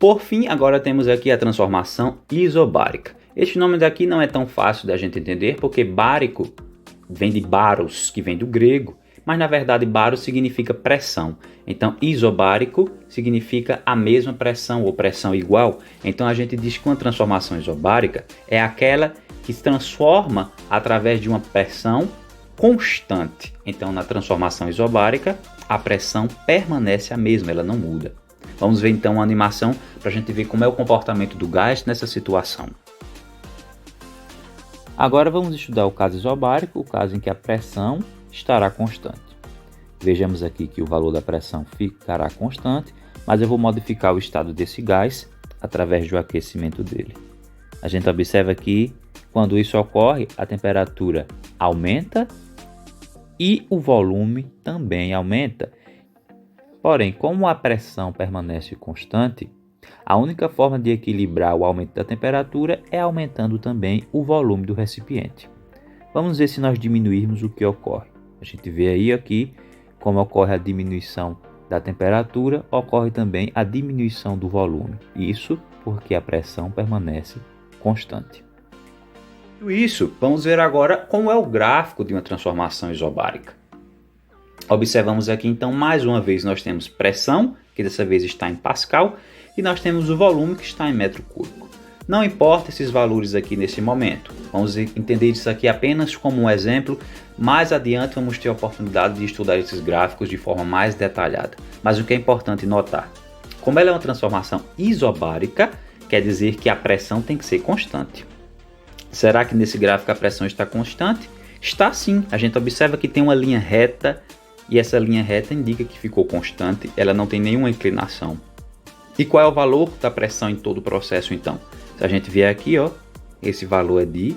Por fim, agora temos aqui a transformação isobárica. Este nome daqui não é tão fácil da gente entender, porque bárico vem de baros, que vem do grego, mas na verdade baros significa pressão. Então isobárico significa a mesma pressão ou pressão igual. Então a gente diz que uma transformação isobárica é aquela que se transforma através de uma pressão constante. Então na transformação isobárica a pressão permanece a mesma, ela não muda. Vamos ver então uma animação para a gente ver como é o comportamento do gás nessa situação. Agora vamos estudar o caso isobárico, o caso em que a pressão estará constante. Vejamos aqui que o valor da pressão ficará constante, mas eu vou modificar o estado desse gás através do aquecimento dele. A gente observa que quando isso ocorre, a temperatura aumenta e o volume também aumenta. Porém, como a pressão permanece constante, a única forma de equilibrar o aumento da temperatura é aumentando também o volume do recipiente. Vamos ver se nós diminuirmos o que ocorre. A gente vê aí aqui como ocorre a diminuição da temperatura, ocorre também a diminuição do volume. Isso porque a pressão permanece constante. Isso, vamos ver agora como é o gráfico de uma transformação isobárica. Observamos aqui então mais uma vez nós temos pressão, que dessa vez está em Pascal, e nós temos o volume que está em metro cúbico. Não importa esses valores aqui nesse momento, vamos entender isso aqui apenas como um exemplo. Mais adiante vamos ter a oportunidade de estudar esses gráficos de forma mais detalhada. Mas o que é importante notar, como ela é uma transformação isobárica, quer dizer que a pressão tem que ser constante. Será que nesse gráfico a pressão está constante? Está sim, a gente observa que tem uma linha reta, e essa linha reta indica que ficou constante, ela não tem nenhuma inclinação. E qual é o valor da pressão em todo o processo então? Se a gente vier aqui, ó, esse valor é de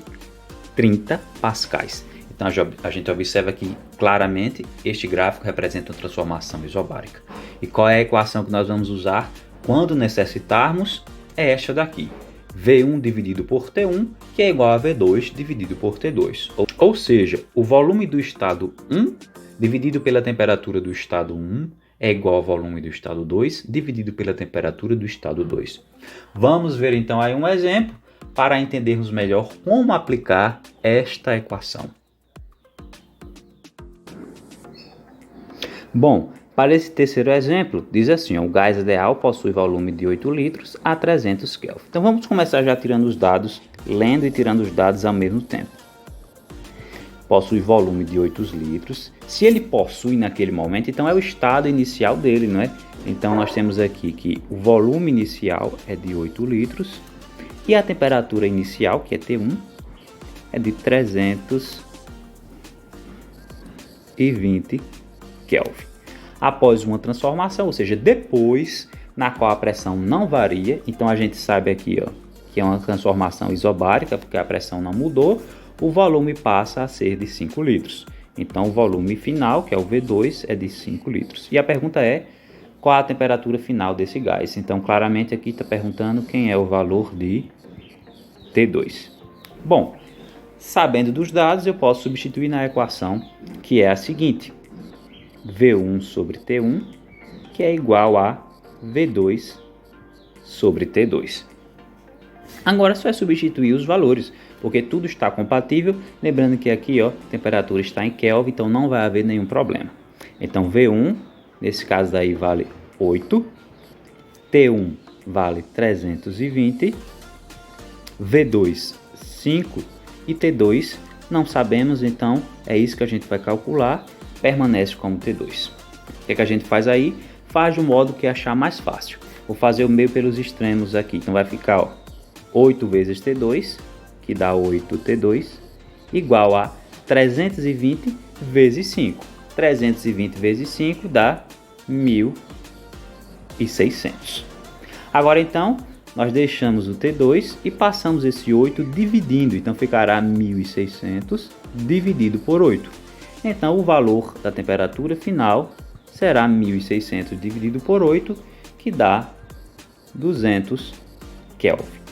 30 pascais. Então a gente observa que claramente este gráfico representa uma transformação isobárica. E qual é a equação que nós vamos usar quando necessitarmos? É esta daqui. V1 dividido por T1, que é igual a V2 dividido por T2. Ou seja, o volume do estado 1 dividido pela temperatura do estado 1 é igual ao volume do estado 2 dividido pela temperatura do estado 2. Vamos ver então aí um exemplo para entendermos melhor como aplicar esta equação. Bom, para esse terceiro exemplo, diz assim, o gás ideal possui volume de 8 litros a 300 Kelvin. Então vamos começar já tirando os dados, lendo e tirando os dados ao mesmo tempo. Possui volume de 8 litros. Se ele possui naquele momento, então é o estado inicial dele, não é? Então nós temos aqui que o volume inicial é de 8 litros e a temperatura inicial, que é T1, é de 320 Kelvin. Após uma transformação, ou seja, depois, na qual a pressão não varia, então a gente sabe aqui, ó, que é uma transformação isobárica, porque a pressão não mudou, o volume passa a ser de 5 litros. Então o volume final, que é o V2, é de 5 litros. E a pergunta é, qual a temperatura final desse gás? Então claramente aqui está perguntando quem é o valor de T2. Bom, sabendo dos dados, eu posso substituir na equação, que é a seguinte. V1 sobre T1, que é igual a V2 sobre T2. Agora só é substituir os valores, porque tudo está compatível. Lembrando que aqui, ó, a temperatura está em Kelvin, então não vai haver nenhum problema. Então V1, nesse caso daí, vale 8, T1 vale 320, V2 5 e T2 não sabemos, então é isso que a gente vai calcular, permanece como T2. O que é que a gente faz aí? Faz do modo que achar mais fácil. Vou fazer o meio pelos extremos aqui, então vai ficar, ó, 8 vezes T2, que dá 8T2, igual a 320 vezes 5. 320 vezes 5 dá 1.600. Agora então, nós deixamos o T2 e passamos esse 8 dividindo, então ficará 1.600 dividido por 8. Então o valor da temperatura final será 1.600 dividido por 8, que dá 200 Kelvin.